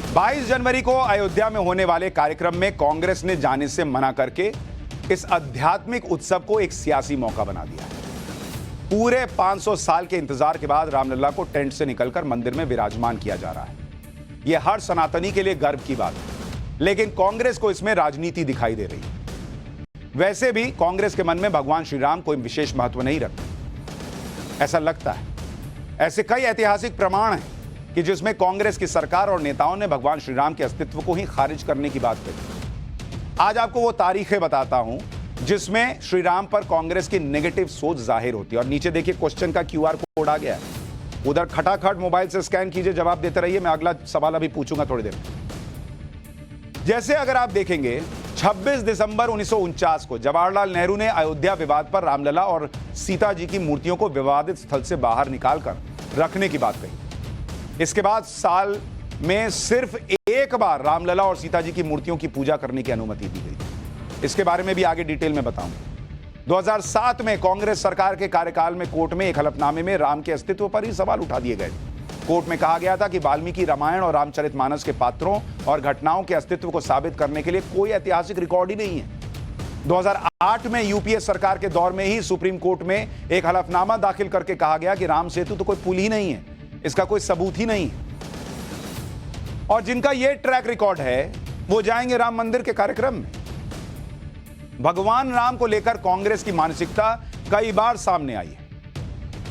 22 जनवरी को अयोध्या में होने वाले कार्यक्रम में कांग्रेस ने जाने से मना करके इस आध्यात्मिक उत्सव को एक सियासी मौका बना दिया है। पूरे 500 साल के इंतजार के बाद रामलला को टेंट से निकलकर मंदिर में विराजमान किया जा रहा है। यह हर सनातनी के लिए गर्व की बात है, लेकिन कांग्रेस को इसमें राजनीति दिखाई दे रही है। वैसे भी कांग्रेस के मन में भगवान श्री राम कोई विशेष महत्व नहीं रखते, ऐसा लगता है। ऐसे कई ऐतिहासिक प्रमाण हैं कि जिसमें कांग्रेस की सरकार और नेताओं ने भगवान श्री राम के अस्तित्व को ही खारिज करने की बात कही। आज आपको वो तारीखें बताता हूं जिसमें श्री राम पर कांग्रेस की नेगेटिव सोच जाहिर होती है। और नीचे देखिए क्वेश्चन का QR कोड आ गया है, उधर खटाखट मोबाइल से स्कैन कीजिए, जवाब देते रहिए। मैं अगला सवाल अभी पूछूंगा थोड़ी देर में। जैसे अगर आप देखेंगे 26 दिसंबर 1949 को जवाहरलाल नेहरू ने अयोध्या विवाद पर रामलला और सीता जी की मूर्तियों को विवादित स्थल से बाहर निकालकर रखने की बात कही। इसके बाद साल में सिर्फ एक बार रामलला और सीता जी की मूर्तियों की पूजा करने की अनुमति दी गई। इसके बारे में भी आगे डिटेल में बताऊंगा। 2007 में कांग्रेस सरकार के कार्यकाल में कोर्ट में एक हलफनामे में राम के अस्तित्व पर ही सवाल उठा दिए गए। कोर्ट में कहा गया था कि वाल्मीकि रामायण और रामचरितमानस के पात्रों और घटनाओं के अस्तित्व को साबित करने के लिए कोई ऐतिहासिक रिकॉर्ड ही नहीं है। 2008 में यूपीए सरकार के दौर में ही सुप्रीम कोर्ट में एक हलफनामा दाखिल करके कहा गया कि राम सेतु तो कोई पुल ही नहीं है, इसका कोई सबूत ही नहीं है। और जिनका यह ट्रैक रिकॉर्ड है वो जाएंगे राम मंदिर के कार्यक्रम में। भगवान राम को लेकर कांग्रेस की मानसिकता कई बार सामने आई है।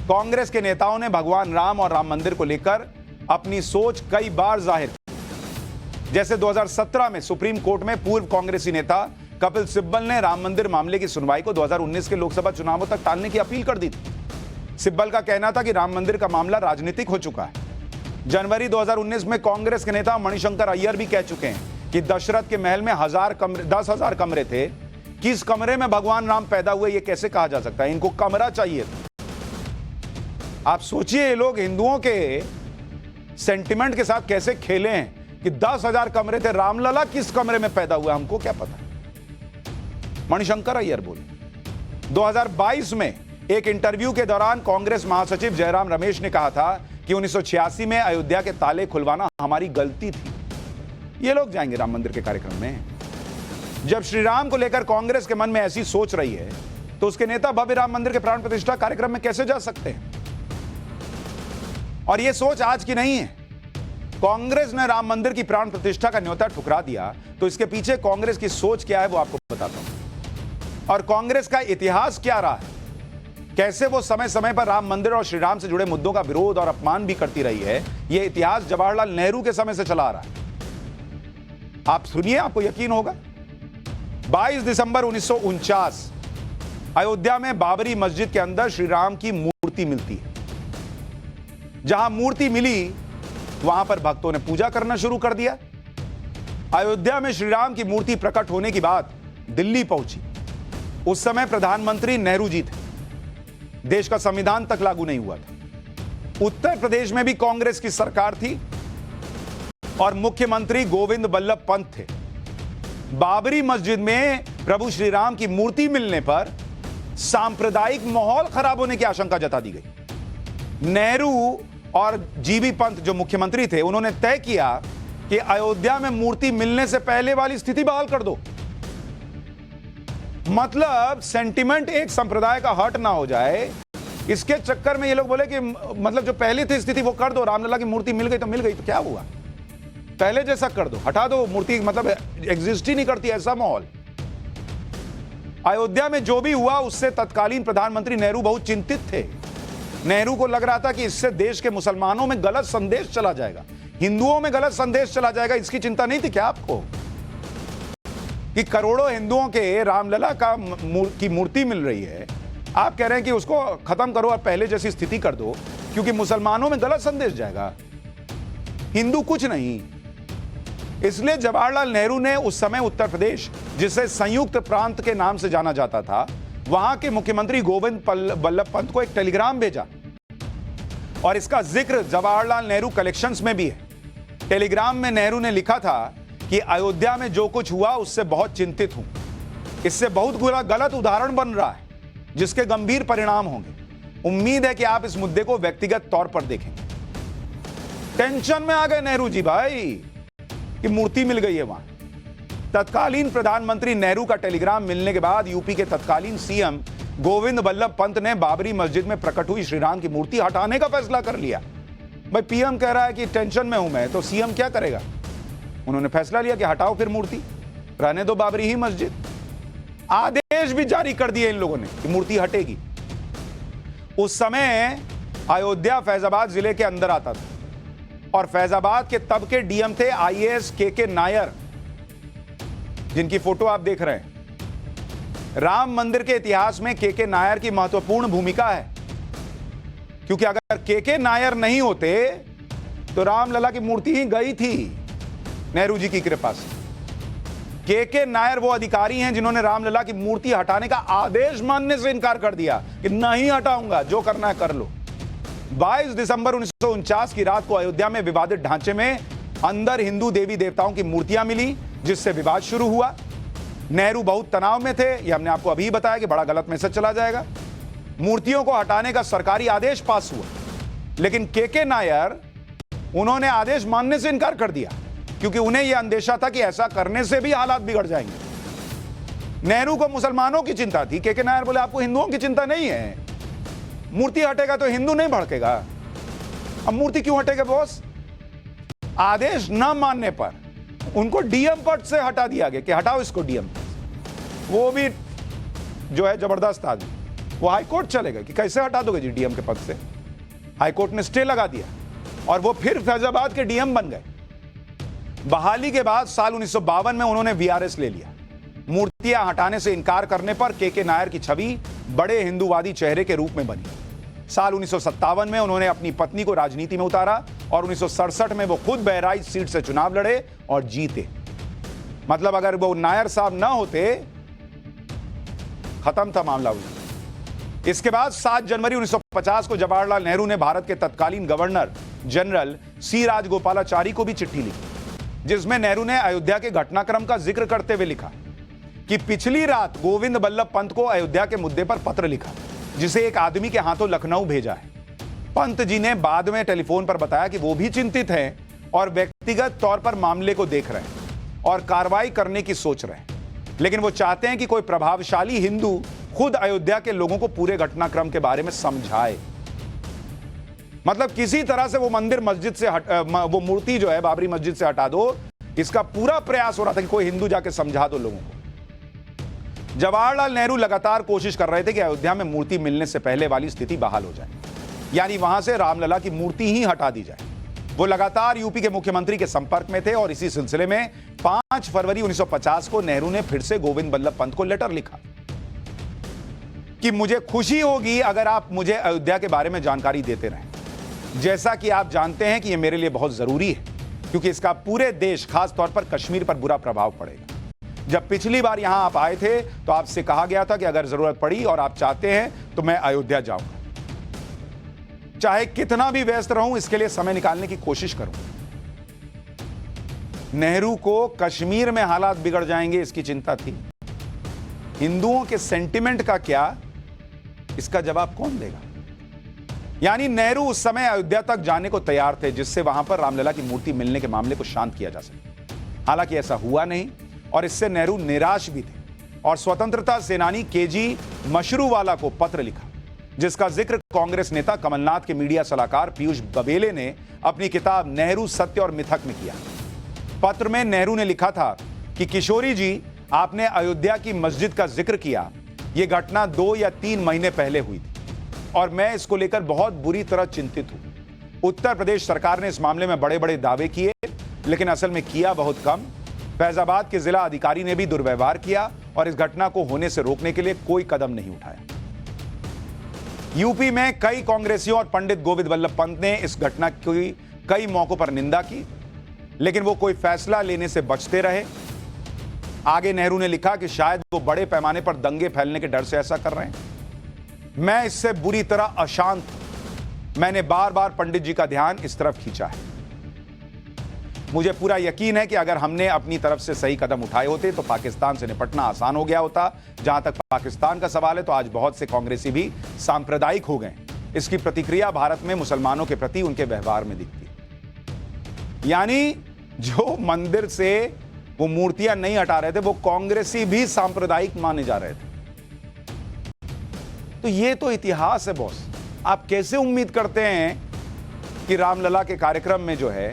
कांग्रेस के नेताओं ने भगवान राम और राम मंदिर को लेकर अपनी सोच कई बार जाहिर की। जैसे 2017 में सुप्रीम कोर्ट में पूर्व कांग्रेसी नेता कपिल सिब्बल ने राम मंदिर मामले की सुनवाई को 2019 के लोकसभा चुनावों तक टालने की अपील कर दी थी। सिब्बल का कहना था कि राम मंदिर का मामला राजनीतिक हो चुका है। जनवरी 2019 में कांग्रेस के नेता मणिशंकर अय्यर भी कह चुके हैं कि दशरथ के महल में 10,000 कमरे थे, किस कमरे में भगवान राम पैदा हुए ये कैसे कहा जा सकता है? इनको कमरा चाहिए था। आप सोचिए ये लोग हिंदुओं के सेंटिमेंट के साथ कैसे खेले हैं कि 10,000 कमरे थे, रामलला किस कमरे में पैदा हुआ हमको क्या पता। मणिशंकर अय्यर बोले। 2022 में एक इंटरव्यू के दौरान कांग्रेस महासचिव जयराम रमेश ने कहा था कि 1986 में अयोध्या के ताले खुलवाना हमारी गलती थी। ये लोग जाएंगे राम मंदिर के कार्यक्रम में। जब श्री राम को लेकर कांग्रेस के मन में ऐसी सोच रही है तो उसके नेता भव्य राम मंदिर के प्राण प्रतिष्ठा कार्यक्रम में कैसे जा सकते हैं? और यह सोच आज की नहीं है। कांग्रेस ने राम मंदिर की प्राण प्रतिष्ठा का न्योता ठुकरा दिया तो इसके पीछे कांग्रेस की सोच क्या है वो आपको बताता हूं। और कांग्रेस का इतिहास क्या रहा है, कैसे वो समय समय पर राम मंदिर और श्री राम से जुड़े मुद्दों का विरोध और अपमान भी करती रही है। यह इतिहास जवाहरलाल नेहरू के समय से चला आ रहा है। आप सुनिए, आपको यकीन होगा। 22 दिसंबर 1949 अयोध्या में बाबरी मस्जिद के अंदर श्री राम की मूर्ति मिलती है। जहां मूर्ति मिली वहां पर भक्तों ने पूजा करना शुरू कर दिया। अयोध्या में श्री राम की मूर्ति प्रकट होने की बात दिल्ली पहुंची। उस समय प्रधानमंत्री नेहरू जी थे। देश का संविधान तक लागू नहीं हुआ था। उत्तर प्रदेश में भी कांग्रेस की सरकार थी और मुख्यमंत्री गोविंद बल्लभ पंत थे। बाबरी मस्जिद में प्रभु श्री राम की मूर्ति मिलने पर सांप्रदायिक माहौल खराब होने की आशंका जता दी गई। नेहरू और जीबी पंत जो मुख्यमंत्री थे उन्होंने तय किया कि अयोध्या में मूर्ति मिलने से पहले वाली स्थिति बहाल कर दो। मतलब सेंटिमेंट एक संप्रदाय का हर्ट ना हो जाए, इसके चक्कर में ये लोग बोले कि मतलब जो पहले थी स्थिति वो कर दो। रामलला की मूर्ति मिल गई तो क्या हुआ, पहले जैसा कर दो, हटा दो मूर्ति, मतलब एग्जिस्ट ही नहीं करती ऐसा माहौल। अयोध्या में जो भी हुआ उससे तत्कालीन प्रधानमंत्री नेहरू बहुत चिंतित थे। नेहरू को लग रहा था कि इससे देश के मुसलमानों में गलत संदेश चला जाएगा, हिंदुओं में गलत संदेश चला जाएगा। इसकी चिंता नहीं थी क्या आपको कि करोड़ों हिंदुओं के रामलला की मूर्ति मिल रही है, आप कह रहे हैं कि उसको खत्म करो और पहले जैसी स्थिति कर दो क्योंकि मुसलमानों में गलत संदेश जाएगा, हिंदू कुछ नहीं। इसलिए जवाहरलाल नेहरू ने उस समय उत्तर प्रदेश, जिसे संयुक्त प्रांत के नाम से जाना जाता था, वहां के मुख्यमंत्री गोविंद बल्लभ पंत को एक टेलीग्राम भेजा और इसका जिक्र जवाहरलाल नेहरू कलेक्शंस में भी है। टेलीग्राम में नेहरू ने लिखा था कि अयोध्या में जो कुछ हुआ उससे बहुत चिंतित हूं। इससे बहुत गलत उदाहरण बन रहा है जिसके गंभीर परिणाम होंगे। उम्मीद है कि आप इस मुद्दे को व्यक्तिगत तौर पर देखेंगे। टेंशन में आ गए नेहरू जी भाई। कि मूर्ति मिल गई है वहां। तत्कालीन प्रधानमंत्री नेहरू का टेलीग्राम मिलने के बाद यूपी के तत्कालीन सीएम गोविंद बल्लभ पंत ने बाबरी मस्जिद में प्रकट हुई श्री राम की मूर्ति हटाने का फैसला कर लिया। भाई पीएम कह रहा है कि टेंशन में हूं मैं, तो सीएम क्या करेगा? उन्होंने फैसला लिया कि हटाओ फिर मूर्ति, रहने दो बाबरी ही मस्जिद। आदेश भी जारी कर दिए इन लोगों ने कि मूर्ति हटेगी। उस समय अयोध्या फैजाबाद जिले के अंदर आता था और फैजाबाद के तब के डीएम थे आईएएस के नायर, जिनकी फोटो आप देख रहे हैं। राम मंदिर के इतिहास में के नायर की महत्वपूर्ण भूमिका है, क्योंकि अगर के नायर नहीं होते तो रामलला की मूर्ति ही गई थी नेहरू जी की कृपा से। के नायर वो अधिकारी हैं जिन्होंने रामलला की मूर्ति हटाने का आदेश मानने से इनकार कर दिया कि नहीं हटाऊंगा, जो करना है कर लो। 22 दिसंबर 1949 की रात को अयोध्या में विवादित ढांचे में अंदर हिंदू देवी देवताओं की मूर्तियां मिली, जिससे विवाद शुरू हुआ। नेहरू बहुत तनाव में थे, यह हमने आपको अभी बताया कि बड़ा गलत मैसेज चला जाएगा। मूर्तियों को हटाने का सरकारी आदेश पास हुआ, लेकिन के नायर उन्होंने आदेश मानने से इनकार कर दिया, क्योंकि उन्हें यह अंदेशा था कि ऐसा करने से भी हालात बिगड़ जाएंगे। नेहरू को मुसलमानों की चिंता थी, के नायर बोले आपको हिंदुओं की चिंता नहीं है, मूर्ति हटेगा तो हिंदू नहीं भड़केगा। अब मूर्ति क्यों हटेगा बॉस? आदेश न मानने पर उनको डीएम पद से हटा दिया गया कि हटाओ इसको डीएम। वो भी जो है जबरदस्त आदमी, वो हाईकोर्ट चले गए कि कैसे हटा दोगे जी डीएम के पद से। हाईकोर्ट ने स्टे लगा दिया और वो फिर फैजाबाद के डीएम बन गए। बहाली के बाद साल 1952 में उन्होंने वीआरएस ले लिया। मूर्तियां हटाने से इनकार करने पर के नायर की छवि बड़े हिंदूवादी चेहरे के रूप में बनी। साल 1957 में उन्होंने अपनी पत्नी को राजनीति में उतारा और 1967 में वो खुद बहराइच सीट से चुनाव लड़े और जीते। मतलब अगर वो नायर साहब ना होते, खत्म था मामला उनका। इसके बाद 7 जनवरी 1950 को जवाहरलाल नेहरू ने भारत के तत्कालीन गवर्नर जनरल सी राजगोपालाचारी को भी चिट्ठी लिखी, जिसमें नेहरू ने अयोध्या के घटनाक्रम का जिक्र करते हुए लिखा कि पिछली रात गोविंद बल्लभ पंत को अयोध्या के मुद्दे पर पत्र लिखा, जिसे एक आदमी के हाथों लखनऊ भेजा है। पंत जी ने बाद में टेलीफोन पर बताया कि वो भी चिंतित हैं और व्यक्तिगत तौर पर मामले को देख रहे हैं और कार्रवाई करने की सोच रहे हैं, लेकिन वो चाहते हैं कि कोई प्रभावशाली हिंदू खुद अयोध्या के लोगों को पूरे घटनाक्रम के बारे में समझाए। मतलब किसी तरह से वो मंदिर मस्जिद से वो मूर्ति जो है बाबरी मस्जिद से हटा दो, इसका पूरा प्रयास हो रहा था कि कोई हिंदू जाके समझा दो लोगों को। जवाहरलाल नेहरू लगातार कोशिश कर रहे थे कि अयोध्या में मूर्ति मिलने से पहले वाली स्थिति बहाल हो जाए, यानी वहां से रामलला की मूर्ति ही हटा दी जाए। वो लगातार यूपी के मुख्यमंत्री के संपर्क में थे और इसी सिलसिले में 5 फरवरी 1950 को नेहरू ने फिर से गोविंद बल्लभ पंत को लेटर लिखा कि मुझे खुशी होगी अगर आप मुझे अयोध्या के बारे में जानकारी देते रहें। जैसा कि आप जानते हैं कि यह मेरे लिए बहुत जरूरी है, क्योंकि इसका पूरे देश, खास तौर पर कश्मीर पर बुरा प्रभाव पड़ेगा। जब पिछली बार यहां आप आए थे तो आपसे कहा गया था कि अगर जरूरत पड़ी और आप चाहते हैं तो मैं अयोध्या जाऊंगा, चाहे कितना भी व्यस्त रहूं, इसके लिए समय निकालने की कोशिश करूं। नेहरू को कश्मीर में हालात बिगड़ जाएंगे इसकी चिंता थी। हिंदुओं के सेंटिमेंट का क्या, इसका जवाब कौन देगा? यानी नेहरू उस समय अयोध्या तक जाने को तैयार थे, जिससे वहां पर रामलला की मूर्ति मिलने के मामले को शांत किया जा सके। हालांकि ऐसा हुआ नहीं और इससे नेहरू निराश भी थे और स्वतंत्रता सेनानी केजी मशरूवाला को पत्र लिखा, जिसका जिक्र कांग्रेस नेता कमलनाथ के मीडिया सलाहकार पीयूष बबेले ने अपनी किताब नेहरू सत्य और मिथक में किया। पत्र में नेहरू ने लिखा था कि किशोरी जी, आपने अयोध्या की मस्जिद का जिक्र किया, यह घटना 2 या 3 महीने पहले हुई थी और मैं इसको लेकर बहुत बुरी तरह चिंतित हूं। उत्तर प्रदेश सरकार ने इस मामले में बड़े बड़े दावे किए, लेकिन असल में किया बहुत कम। फैजाबाद के जिला अधिकारी ने भी दुर्व्यवहार किया और इस घटना को होने से रोकने के लिए कोई कदम नहीं उठाया। यूपी में कई कांग्रेसियों और पंडित गोविंद बल्लभ पंत ने इस घटना की कई मौकों पर निंदा की, लेकिन वो कोई फैसला लेने से बचते रहे। आगे नेहरू ने लिखा कि शायद वो बड़े पैमाने पर दंगे फैलने के डर से ऐसा कर रहे हैं। मैं इससे बुरी तरह अशांत हूं। मैंने बार बार पंडित जी का ध्यान इस तरफ खींचा है। मुझे पूरा यकीन है कि अगर हमने अपनी तरफ से सही कदम उठाए होते तो पाकिस्तान से निपटना आसान हो गया होता। जहां तक पाकिस्तान का सवाल है तो आज बहुत से कांग्रेसी भी सांप्रदायिक हो गए। इसकी प्रतिक्रिया भारत में मुसलमानों के प्रति उनके व्यवहार में दिखती है। यानी जो मंदिर से वो मूर्तियां नहीं हटा रहे थे वो कांग्रेसी भी सांप्रदायिक माने जा रहे थे। तो ये तो इतिहास है बॉस। आप कैसे उम्मीद करते हैं कि रामलला के कार्यक्रम में जो है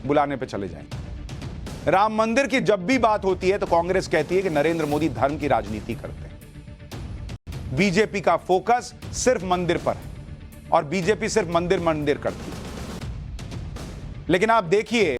बुलाने पे चले जाएंगे? राम मंदिर की जब भी बात होती है तो कांग्रेस कहती है कि नरेंद्र मोदी धर्म की राजनीति करते हैं। बीजेपी का फोकस सिर्फ मंदिर पर है और बीजेपी सिर्फ मंदिर मंदिर करती है। लेकिन आप देखिए